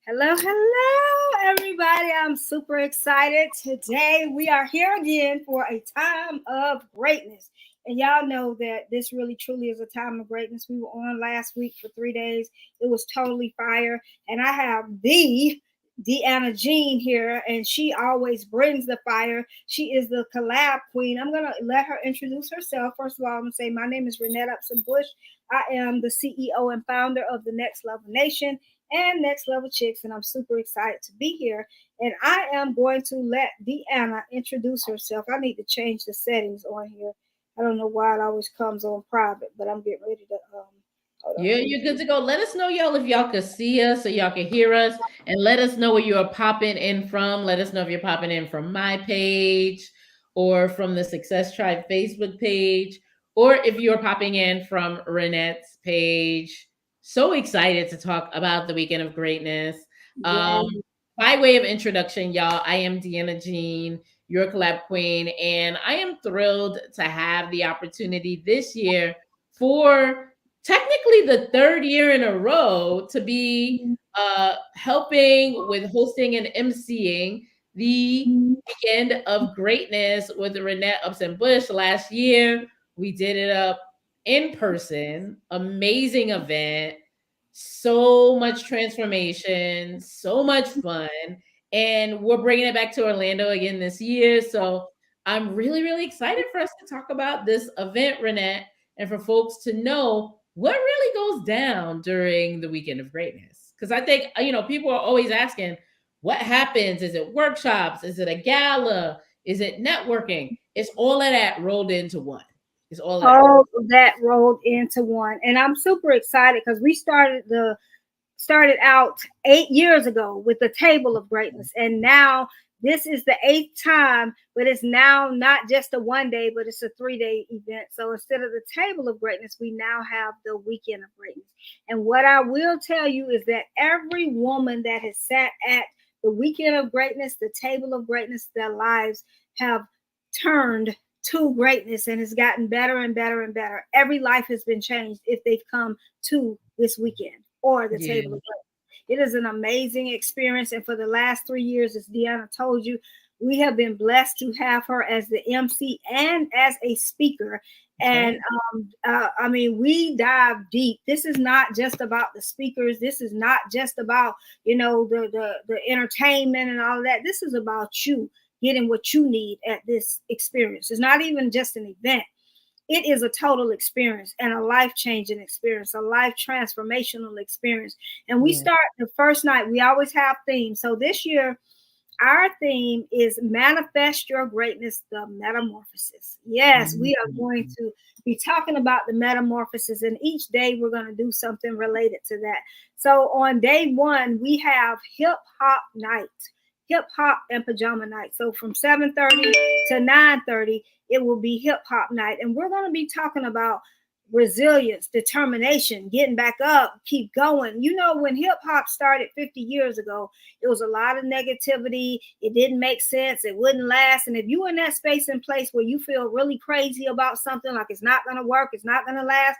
Hello, hello, everybody. I'm super excited. Today, we are here again for a time of greatness. And y'all know that this really truly is a time of greatness. We were on last week for 3 days. It was totally fire. And I have the Deana Jean here, and she always brings the fire. She is the collab queen. I'm going to let her introduce herself. First of all, I'm going to say my name is Upson-Bush. I am the CEO and founder of the Next Level Nation and Next Level Chicks, and I'm super excited to be here. And I am going to let Deanna introduce herself. I need to change the settings on here. I don't know why it always comes on private, but I'm getting ready to hold on. You're good to go. Let us know, y'all, if y'all could see us or y'all can hear us, and let us know where you're popping in from. Let us know if you're popping in from my page or from the Success Tribe Facebook page, or if you're popping in from Renette's page. So excited to talk about the weekend of greatness. Yeah. Um, by way of introduction, y'all, I am Deana Jean, your collab queen, and I am thrilled to have the opportunity this year for technically the third year in a row to be helping with hosting and emceeing the weekend of greatness with Renette Upson-Bush. Last year, we did it up in person, amazing event, so much transformation, so much fun. And we're bringing it back to Orlando again this year. So I'm really, really excited for us to talk about this event, Renette, and for folks to know what really goes down during the weekend of greatness. Because I think, people are always asking, what happens? Is it workshops? Is it a gala? Is it networking? It's all of that rolled into one. It's all of that. All of that rolled into one. And I'm super excited because we started out 8 years ago with the table of greatness, and now this is the eighth time, but it's now not just a 1 day, but it's a 3 day event. So instead of the table of greatness, we now have the weekend of greatness. And what I will tell you is that every woman that has sat at the weekend of greatness, the table of greatness, their lives have turned to greatness and has gotten better and better and better. Every life has been changed if they've come to this weekend or the table Yeah. of greatness. It is an amazing experience. And for the last 3 years, as Deanna told you, we have been blessed to have her as the MC and as a speaker. That's And right. I mean, we dive deep. This is not just about the speakers. This is not just about, the entertainment and all of that. This is about you getting what you need at this experience. It's not even just an event. It is a total experience and a life changing experience, a life transformational experience. And we Yeah. start the first night, we always have themes. So this year, our theme is Manifest Your Greatness, the Metamorphosis. Yes, we are going Mhm. to be talking about the metamorphosis, and each day we're going to do something related to that. So on day one, we have hip hop night, hip hop and pajama night. So from 7:30 to 9:30, it will be hip hop night, and we're going to be talking about resilience, determination, getting back up, keep going. You know, when hip hop started 50 years ago, it was a lot of negativity. It didn't make sense. It wouldn't last. And if you're in that space and place where you feel really crazy about something, like it's not going to work, it's not going to last,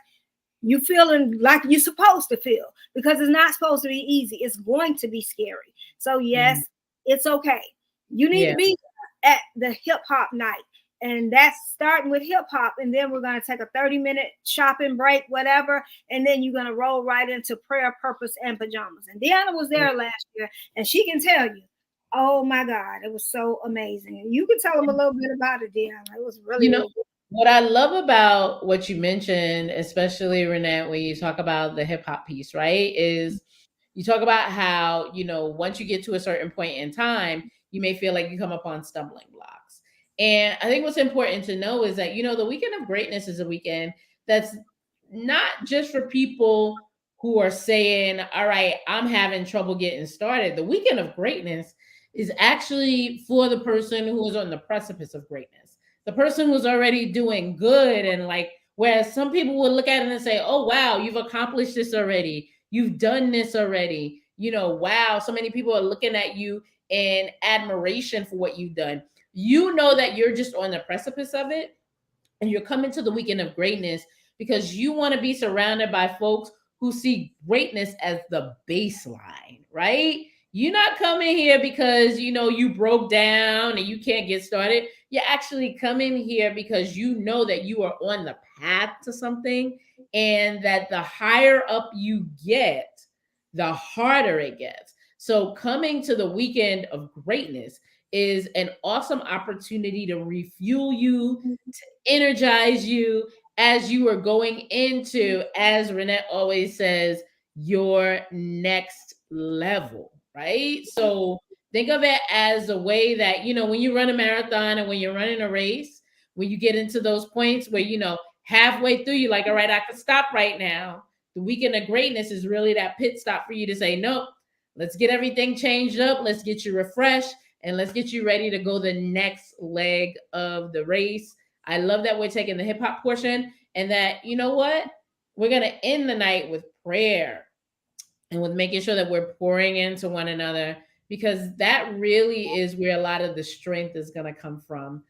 you feeling like you're supposed to feel, because it's not supposed to be easy. It's going to be scary. So yes, Mhm. it's okay. You need to Yeah. be at the hip hop night. And that's starting with hip hop. And then we're going to take a 30-minute shopping break, whatever. And then you're going to roll right into prayer, purpose, and pajamas. And Deanna was there last year, and she can tell you, oh my God, it was so amazing. And you can tell them a little bit about it, Deanna. It was really, You know, really good. what I love about what you mentioned, especially Renette, when you talk about the hip hop piece, right, is you talk about how, once you get to a certain point in time, you may feel like you come upon stumbling blocks. And I think what's important to know is that, the weekend of greatness is a weekend that's not just for people who are saying, all right, I'm having trouble getting started. The weekend of greatness is actually for the person who is on the precipice of greatness, the person who's already doing good. And like, whereas some people will look at it and say, oh, wow, you've accomplished this already. You've done this already. Wow, so many people are looking at you in admiration for what you've done. You know that you're just on the precipice of it, and you're coming to the weekend of greatness because you want to be surrounded by folks who see greatness as the baseline, right? You're not coming here because you broke down and you can't get started. You're actually coming here because you know that you are on the path to something, and that the higher up you get, the harder it gets. So coming to the weekend of greatness is an awesome opportunity to refuel you, to energize you as you are going into, as Renette always says, your next level, right? So think of it as a way that, when you run a marathon and when you're running a race, when you get into those points where, halfway through, you're like, all right, I can stop right now. The weekend of greatness is really that pit stop for you to say, nope, let's get everything changed up. Let's get you refreshed and let's get you ready to go the next leg of the race. I love that we're taking the hip hop portion, and that, you know what? We're going to end the night with prayer and with making sure that we're pouring into one another, because that really is where a lot of the strength is going to come from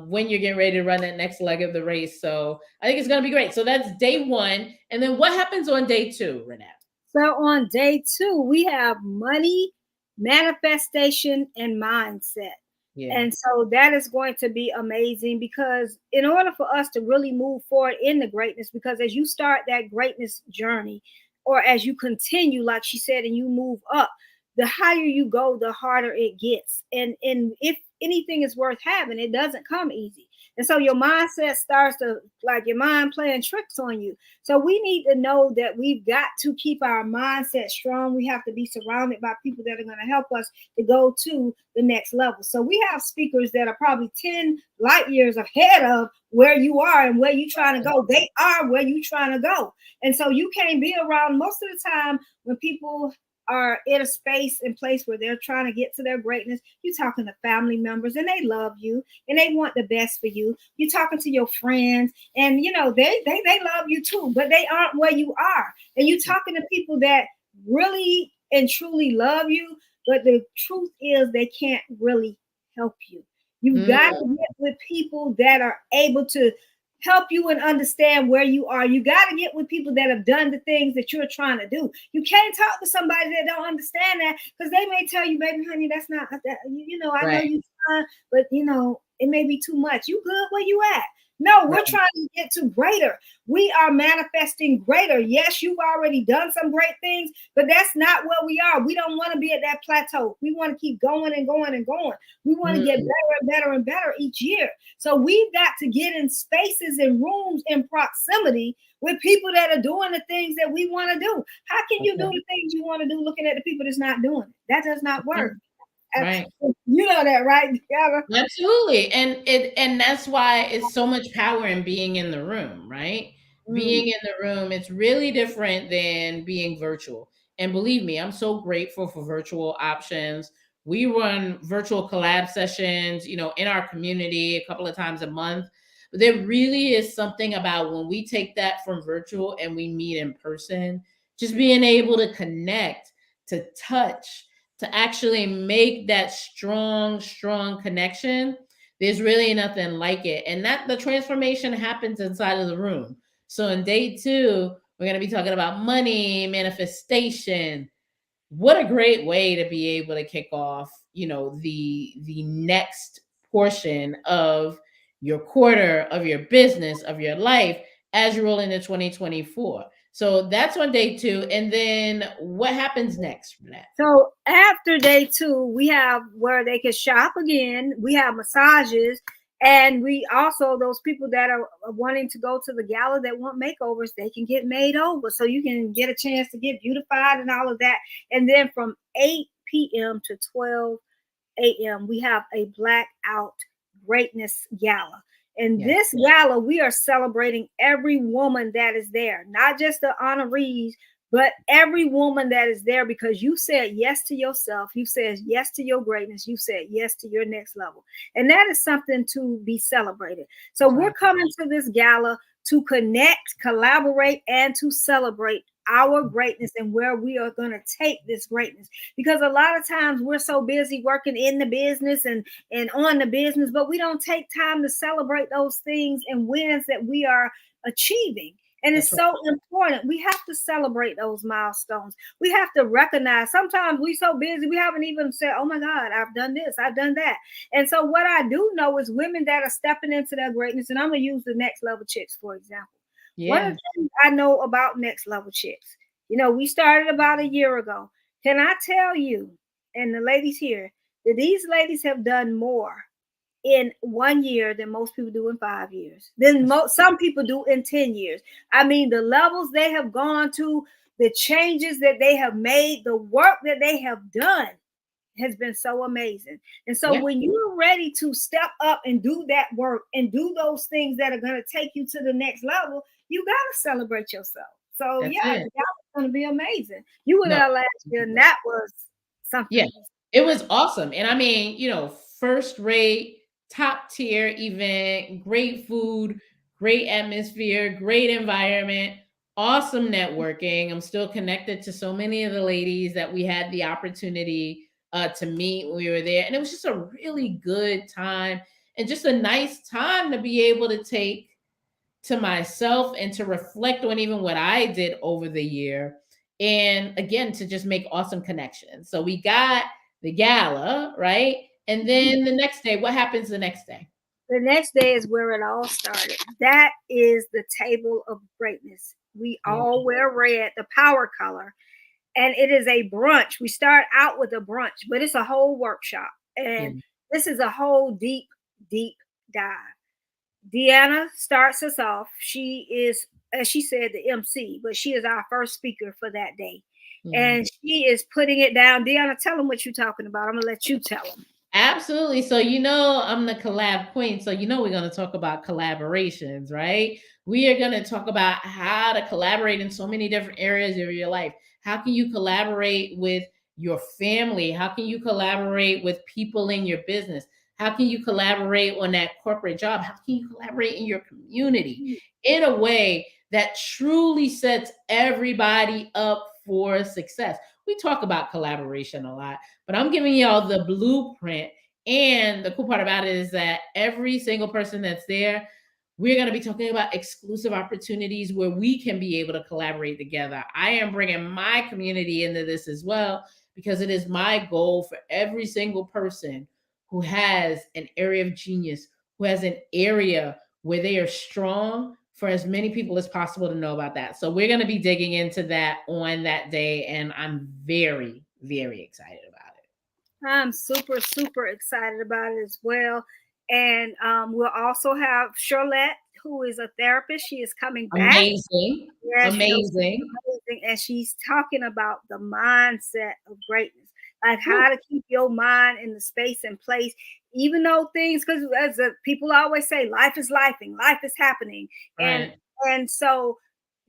when you're getting ready to run that next leg of the race. So I think it's going to be great. So that's day one. And then what happens on day two, Renette? So on day 2, we have money, manifestation, and mindset. Yeah. And so that is going to be amazing, because in order for us to really move forward in the greatness, because as you start that greatness journey, or as you continue, like she said, and you move up, the higher you go, the harder it gets. And if anything is worth having, it doesn't come easy. And so your mindset starts to, like, your mind playing tricks on you. So we need to know that we've got to keep our mindset strong. We have to be surrounded by people that are going to help us to go to the next level. So we have speakers that are probably 10 light years ahead of where you are and where you're trying to go. They are where you're trying to go. And so you can't be around most of the time when people are in a space and place where they're trying to get to their greatness. You're talking to family members and they love you and they want the best for you. You're talking to your friends and they love you too, but they aren't where you are. And you're talking to people that really and truly love you, but the truth is they can't really help you. You've got to get with people that are able to help you and understand where you are. You got to get with people that have done the things that you're trying to do. You can't talk to somebody that don't understand that, because they may tell you, baby, honey, that's not that. I know you trying, but it may be too much. You good where you at? No, we're trying to get to greater. We are manifesting greater. Yes, you've already done some great things, but that's not where we are. We don't want to be at that plateau. We want to keep going and going and going. We want to get better and better and better each year. So we've got to get in spaces and rooms in proximity with people that are doing the things that we want to do. How can you do the things you want to do looking at the people that's not doing it? That does not work. Right. You know that, right? Absolutely. And that's why it's so much power in being in the room, right? Being in the room, it's really different than being virtual. And believe me, I'm so grateful for virtual options. We run virtual collab sessions, in our community a couple of times a month. But there really is something about when we take that from virtual and we meet in person, just being able to connect, to touch, to actually make that strong connection. There's really nothing like it. And that the transformation happens inside of the room. So in day 2, we're going to be talking about money, manifestation. What a great way to be able to kick off, the next portion of your quarter, of your business, of your life as you roll into 2024. So that's on day 2. And then what happens next from that? So after day 2, we have where they can shop again. We have massages. And we also, those people that are wanting to go to the gala that want makeovers, they can get made over. So you can get a chance to get beautified and all of that. And then from 8 p.m. to 12 a.m., we have a blackout greatness gala. And this gala, we are celebrating every woman that is there, not just the honorees, but every woman that is there, because you said yes to yourself. You said yes to your greatness. You said yes to your next level. And that is something to be celebrated. So we're coming to this gala to connect, collaborate, and to celebrate our greatness and where we are going to take this greatness. Because a lot of times we're so busy working in the business and on the business, but we don't take time to celebrate those things and wins that we are achieving. And it's That's right. so important. We have to celebrate those milestones. We have to recognize sometimes we so busy, we haven't even said, oh my God, I've done this, I've done that. And so what I do know is women that are stepping into their greatness, and I'm gonna use the next level chicks, for example. One of Yeah. the things I know about next level chicks, we started about a year ago. Can I tell you, and the ladies here, that these ladies have done more in 1 year than most people do in 5 years, than some people do in 10 years. I mean, the levels they have gone to, the changes that they have made, the work that they have done has been so amazing. And so Yeah. when you're ready to step up and do that work and do those things that are going to take you to the next level, you got to celebrate yourself. So That's yeah, it. that was going to be amazing. You were No. there last year, and that was Yeah, something. it was awesome. And I mean, first rate, top tier event, great food, great atmosphere, great environment, awesome networking. I'm still connected to so many of the ladies that we had the opportunity to meet when we were there. And it was just a really good time and just a nice time to be able to take to myself and to reflect on even what I did over the year. And again, to just make awesome connections. So we got the gala, right? And then the next day, what happens the next day? The next day is where it all started. That is the table of greatness. We Yeah. all wear red, the power color, and it is a brunch. We start out with a brunch, but it's a whole workshop. Yeah. And this is a whole deep, deep dive. Deanna starts us off. She is, as she said, the MC, but she is our first speaker for that day. Yeah. And she is putting it down. Deanna, tell them what you're talking about. I'm going to let you tell them. Absolutely. So, I'm the collab queen. So, we're going to talk about collaborations, right? We are going to talk about how to collaborate in so many different areas of your life. How can you collaborate with your family? How can you collaborate with people in your business? How can you collaborate on that corporate job? How can you collaborate in your community in a way that truly sets everybody up for success? We talk about collaboration a lot, but I'm giving y'all the blueprint. And the cool part about it is that every single person that's there, we're going to be talking about exclusive opportunities where we can be able to collaborate together. I am bringing my community into this as well because it is my goal for every single person who has an area of genius, who has an area where they are strong, for as many people as possible to know about that. So we're going to be digging into that on that day, and I'm very, very excited about it. I'm super, super excited about it as well. And we'll also have Charlotte, who is a therapist. She is coming back. Amazing. Yes, Amazing. amazing. And she's talking about the mindset of greatness, like how to keep your mind in the space and place, even though things, because as people always say, life is lifing, life is happening, and Right. and so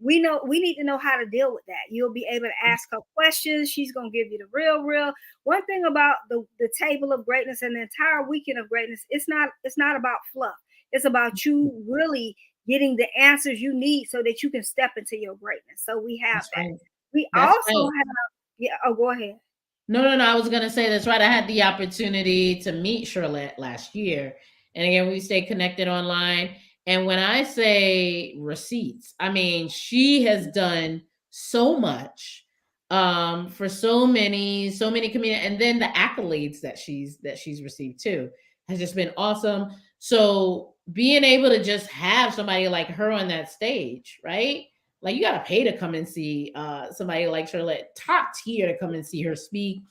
we know we need to know how to deal with that. You'll be able to ask her questions. She's gonna give you the real. One thing about the table of greatness and the entire weekend of greatness, it's not about fluff. It's about you really getting the answers you need so that you can step into your greatness. So we have That's that. right. We That's also right. have, yeah, oh, go ahead. No, no, no. I was gonna say that's right. I had the opportunity to meet Charlotte last year, and again, we stay connected online. And when I say receipts, I mean she has done so much for so many community, and then the accolades that she's received too has just been awesome. So being able to just have somebody like her on that stage, right? Like you gotta pay to come and see somebody like Charlotte, top tier, to come and see her speak,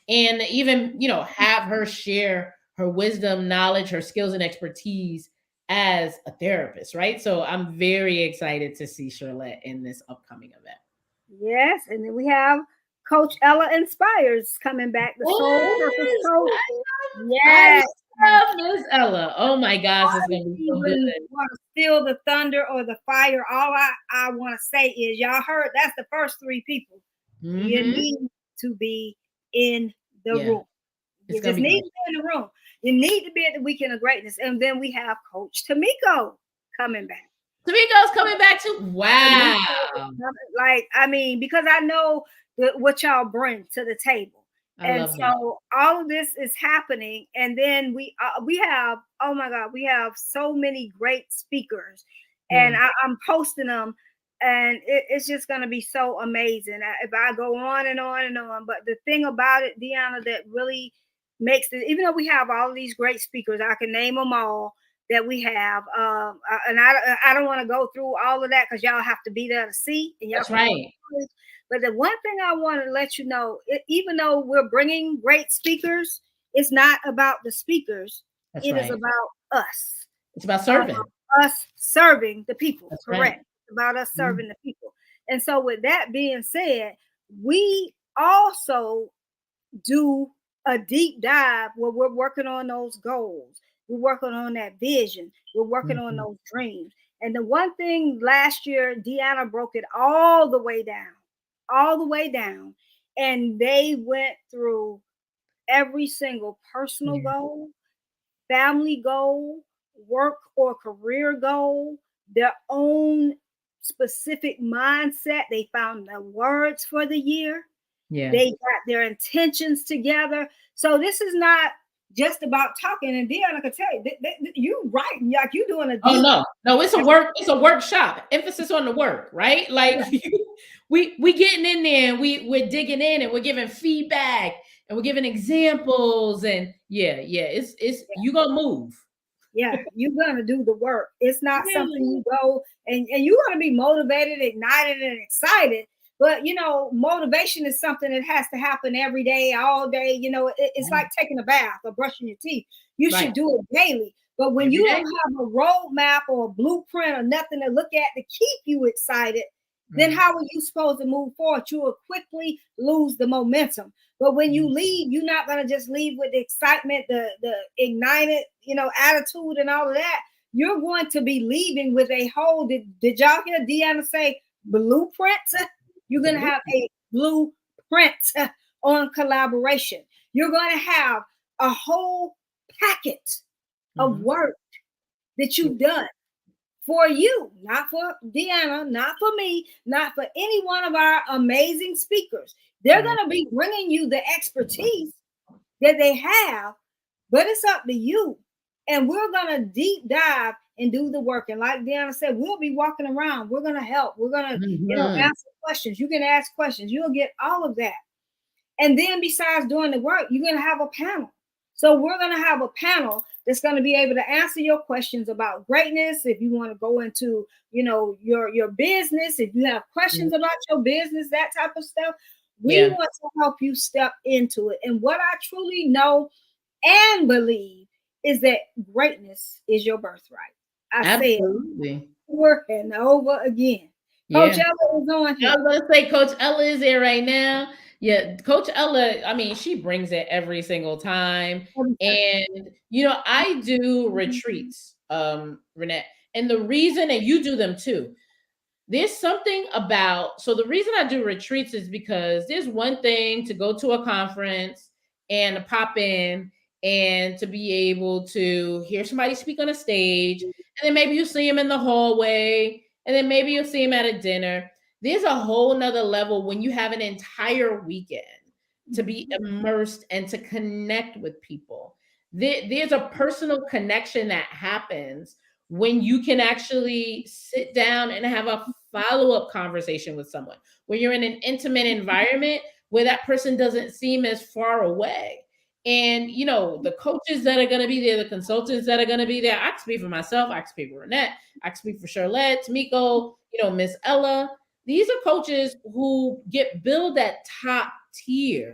and even have her share her wisdom, knowledge, her skills, and expertise as a therapist, right? So I'm very excited to see Charlotte in this upcoming event. Yes, and then we have Coach Ella Inspires coming back, the Soul Purpose Yes, Coach. I Yes. love Miss Ella. Oh my gosh, it's I gonna be don't so good. even want to steal the thunder or the fire. All I want to say is, y'all heard that's the first three people. You Hmm. need to be in the Yeah, room. it's You gonna just be need great. to be in the room. You need to be at the weekend of greatness. And then we have Coach Tamiko coming back. Tamiko's coming back too. Tamiko Wow, is coming, like, I mean, because I know what y'all bring to the table. I And love that. so all of this is happening, and then we have, oh my God, we have so many great speakers, and Yeah. I'm posting them. and it's just going to be so amazing if I go on and on and on. But the thing about it, Deanna, that really makes it, even though we have all of these great speakers, I can name them all that we have, and I don't want to go through all of that because y'all have to be there to see, and y'all That's can go. right. But the one thing I want to let you know, even though we're bringing great speakers, it's not about the speakers. That's It is right. about us, It's about uh, serving. us serving the people. That's right. Correct. It's about us Mhm. serving the people. And so, with that being said, we also do a deep dive where we're working on those goals. We're working on that vision. We're working on Mhm. those dreams. And the one thing last year, Deanna broke it all the way down, all the way down. And they went through every single personal Yeah. goal, family goal, work or career goal, their own specific mindset. They found the words for the year. Yeah. They got their intentions together. So this is not just about talking. And Deanna could tell you, you right, like you doing a Oh deep. no, no, it's a workshop. Emphasis on the work, right? Like we getting in there and we're digging in and we're giving feedback and we're giving examples and yeah, it's you gonna move. Yeah, you're gonna do the work. It's not something Yeah. you go and you're gonna be motivated, ignited, and excited. But motivation is something that has to happen every day, all day. It's like taking a bath or brushing your teeth. You Right. should do it daily. But when Every you day. don't have a roadmap or a blueprint or nothing to look at to keep you excited, then Right. how are you supposed to move forward? You will quickly lose the momentum. But when you Mhm. leave, you're not gonna just leave with the excitement, the ignited, attitude and all of that. You're going to be leaving with a whole. Did y'all hear Deanna say blueprint? You're It's a gonna blue. have a blueprint on collaboration. You're gonna have a whole packet of Mhm. work that you've done for you, not for Deanna, not for me, not for any one of our amazing speakers. They're Right. going to be bringing you the expertise that they have, but it's up to you. And we're going to deep dive and do the work. And like Deanna said, we'll be walking around. We're going to help. We're going to, Mhm. answer questions. You can ask questions. You'll get all of that. And then besides doing the work, you're going to have a panel. So we're going to have a panel that's going to be able to answer your questions about greatness. If you want to go into, your business, if you have questions about your business, that type of stuff, we Yeah. want to help you step into it. And what I truly know and believe is that greatness is your birthright. I say it Absolutely. over and over again. Coach Yeah. Ella is on I here. was gonna say Coach Ella is there right now. Yeah, Coach Ella, I mean, she brings it every single time. Every And I do retreats, Renette. And the reason, and you do them too, there's something about, so the reason I do retreats is because there's one thing to go to a conference and to pop in and to be able to hear somebody speak on a stage, and then maybe you see them in the hallway, and then maybe you'll see them at a dinner. There's a whole nother level when you have an entire weekend to be time. immersed and to connect with people. There's a personal connection that happens when you can actually sit down and have a follow-up conversation with someone, when you're in an intimate environment where that person doesn't seem as far away. And the coaches that are going to be there, the consultants that are going to be there, I can speak for myself, I can speak for Renette, I can speak for Charlotte, Tamiko, Miss Ella. These are coaches who get billed at top tier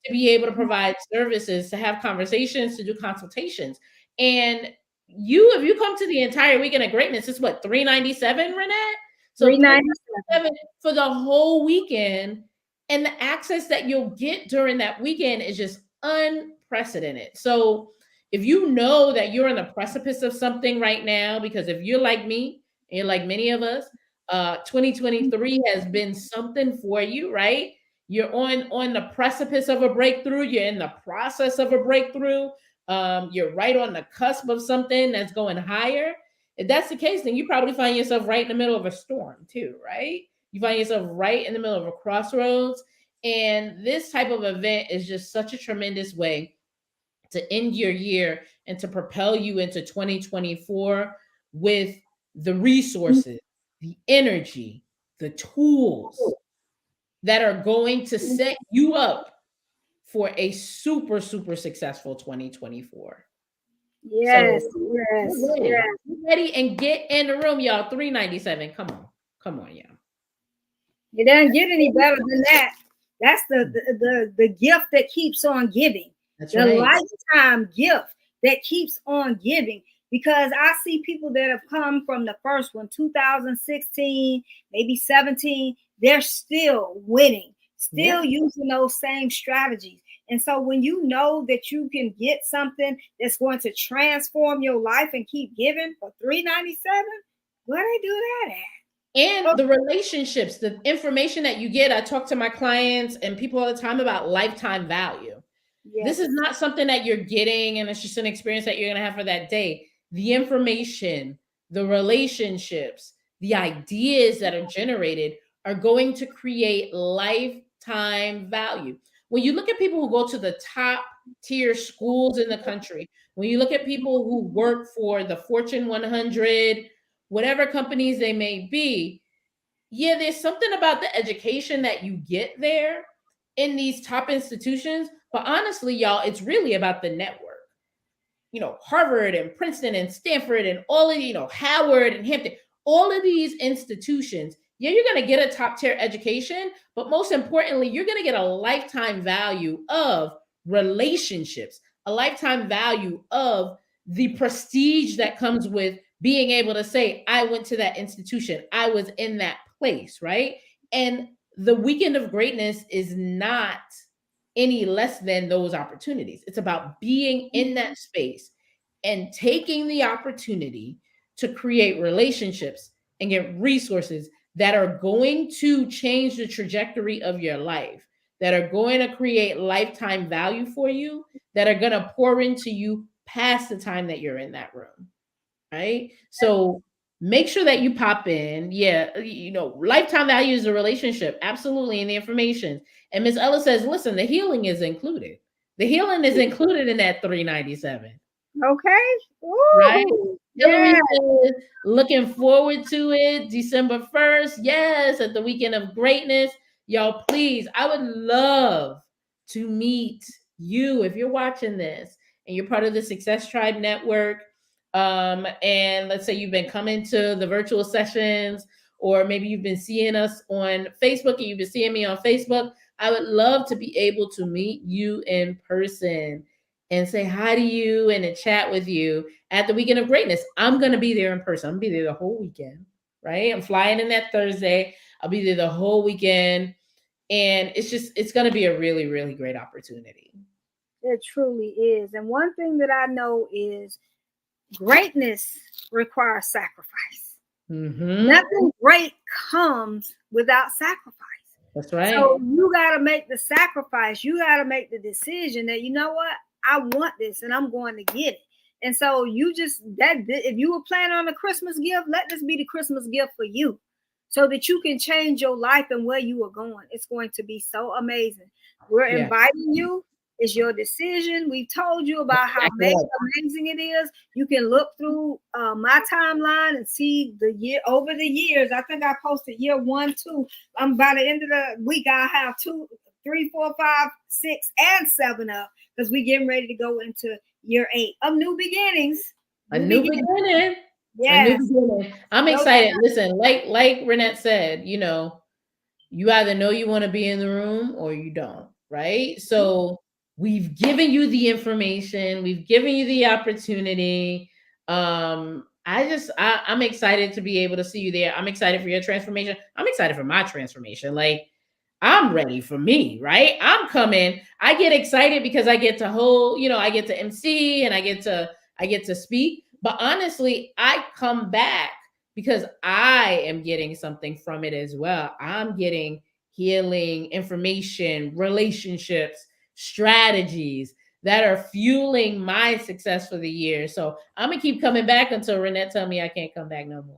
to be able to provide services, to have conversations, to do consultations. And if you come to the entire weekend of greatness, it's what, 397, Renette? So 397. 397 for the whole weekend. And the access that you'll get during that weekend is just unprecedented. So if you know that you're on the precipice of something right now, because if you're like me, and you're like many of us, 2023 has been something for you, right? You're on the precipice of a breakthrough. You're in the process of a breakthrough. You're right on the cusp of something that's going higher. If that's the case, then you probably find yourself right in the middle of a storm too, right? You find yourself right in the middle of a crossroads. And this type of event is just such a tremendous way to end your year and to propel you into 2024 with the resources, the energy, the tools that are going to set you up for a super, super successful 2024. Yes, So yes, get ready. yes. Get ready and get in the room, y'all. $397. Come on. Come on, y'all. It doesn't get any better than that. That's the gift that keeps on giving. That's The right. lifetime gift that keeps on giving. Because I see people that have come from the first one, 2016, maybe 17, they're still winning, still using those same strategies. And so when you know that you can get something that's going to transform your life and keep giving for $397, where they do that at? And the relationships, the information that you get. I talk to my clients and people all the time about lifetime value. Yes. This is not something that you're getting and it's just an experience that you're going to have for that day. The information, the relationships, the ideas that are generated are going to create lifetime value. When you look at people who go to the top tier schools in the country, when you look at people who work for the Fortune 100, whatever companies they may be, yeah, there's something about the education that you get there in these top institutions. But honestly, y'all, it's really about the network. Harvard and Princeton and Stanford and all of, Howard and Hampton, all of these institutions, yeah, you're going to get a top tier education, but most importantly, you're going to get a lifetime value of relationships, a lifetime value of the prestige that comes with being able to say, I went to that institution, I was in that place, right? And the weekend of greatness is not any less than those opportunities. It's about being in that space and taking the opportunity to create relationships and get resources that are going to change the trajectory of your life, that are going to create lifetime value for you, that are going to pour into you past the time that you're in that room. Right? So make sure that you pop in. Yeah, lifetime value is a relationship, absolutely, in the information. And Miss Ella says, listen, the healing is included. The healing is included in that $397. Okay. Ooh, Right? Hillary yeah. says, looking forward to it. December 1st. Yes, at the weekend of greatness. Y'all, please, I would love to meet you if you're watching this and you're part of the Success Tribe Network. And let's say you've been coming to the virtual sessions, or maybe you've been seeing us on Facebook and you've been seeing me on Facebook. I would love to be able to meet you in person and say hi to you and to chat with you at the weekend of greatness. I'm going to be there in person. I'm going to be there the whole weekend, right? I'm flying in that Thursday. I'll be there the whole weekend. And it's going to be a really, really great opportunity. It truly is. And one thing that I know is greatness requires sacrifice. Mm-hmm. Nothing great comes without sacrifice. That's right. So you got to make the sacrifice. You got to make the decision that, you know what, I want this and I'm going to get it. And so if you were planning on a Christmas gift, let this be the Christmas gift for you so that you can change your life and where you are going. It's going to be so amazing. We're inviting you. It's your decision. We've told you about how amazing it is. You can look through my timeline and see over the years. I think I posted year 1, 2. By the end of the week, I'll have 2, 3, 4, 5, 6, and 7 up because we're getting ready to go into year 8 of new beginnings. A new beginning. Yes. A new beginning. I'm excited. Listen, like Renette said, you either know you want to be in the room or you don't, right? So we've given you the information, we've given you the opportunity. I'm excited to be able to see you there. I'm excited for your transformation. I'm excited for my transformation. Like, I'm ready for me, right? I'm coming. I get excited because I get to I get to MC and I get to speak. But honestly, I come back because I am getting something from it as well. I'm getting healing, information, relationships, strategies that are fueling my success for the year. So I'm gonna keep coming back until Renette tell me I can't come back no more.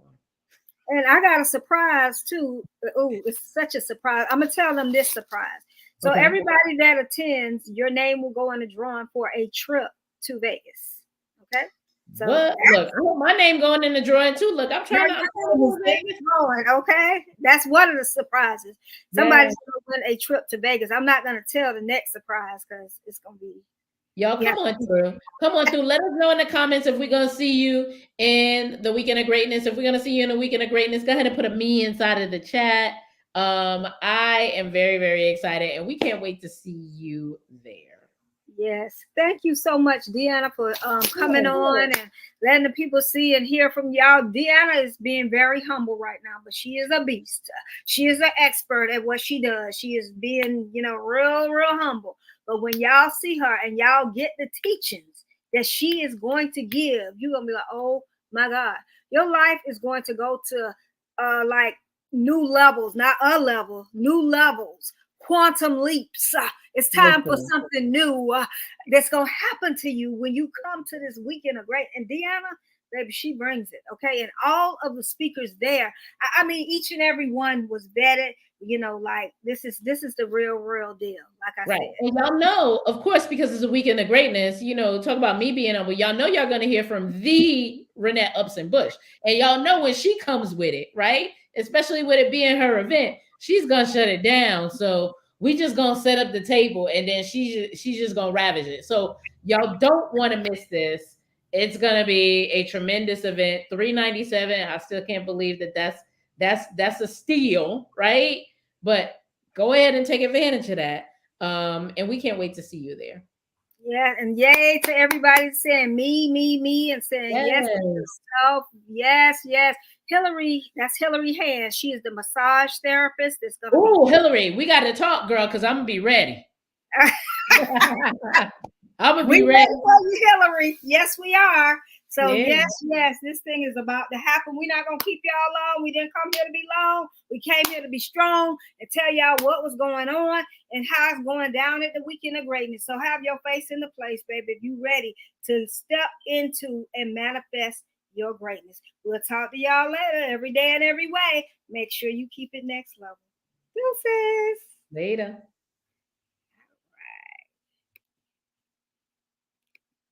And I got a surprise too. Oh, it's such a surprise. I'm gonna tell them this surprise. So everybody that attends, your name will go in the drawing for a trip to Vegas. Okay. So What? Look, I want my name going in the drawing too. Look, I'm trying to move Vegas. going, okay? That's one of the surprises. Yeah. Somebody's going to win a trip to Vegas. I'm not going to tell the next surprise because it's going to be. Y'all come on through. Come on through. Let us know in the comments if we're going to see you in the Weekend of Greatness. If we're going to see you in the Weekend of Greatness, go ahead and put a me inside of the chat. I am very, very excited, and we can't wait to see you there. Yes. Thank you so much, Deana, for coming on and letting the people see and hear from y'all. Deana is being very humble right now, but she is a beast. She is an expert at what she does. She is being, real, real humble. But when y'all see her and y'all get the teachings that she is going to give, you're going to be like, oh my God, your life is going to go to like new levels, not a level, new levels, quantum leaps. It's time for something new that's going to happen to you when you come to this Weekend of Great. And Deana, baby, she brings it, okay? And all of the speakers there, I mean, each and every one was vetted. Like this is the real deal. Like I said, and y'all know, of course, because it's a Weekend of Greatness. Talk about me being on, but y'all know y'all gonna hear from the Renette Upson-Bush, and y'all know when she comes with it, right? Especially with it being her event, she's gonna shut it down. So we just gonna set up the table, and then she's just gonna ravage it. So y'all don't want to miss this. It's gonna be a tremendous event. $397. I still can't believe that's a steal, right? But go ahead and take advantage of that. And we can't wait to see you there. Yeah, and yay to everybody saying me, and saying yes to yourself. Yes. Hillary, that's Hillary Hand. She is the massage therapist. That's gonna Oh, Hillary, we got to talk, girl, because I'm gonna be ready. I'm gonna be ready. For you, Hillary. Yes, we are. So yes, this thing is about to happen. We're not gonna keep y'all long. We didn't come here to be long. We came here to be strong and tell y'all what was going on and how it's going down at the Weekend of Greatness. So have your face in the place, baby, if you ready to step into and manifest your greatness. We'll talk to y'all later, every day and every way. Make sure you keep it next level. Deuces. Later.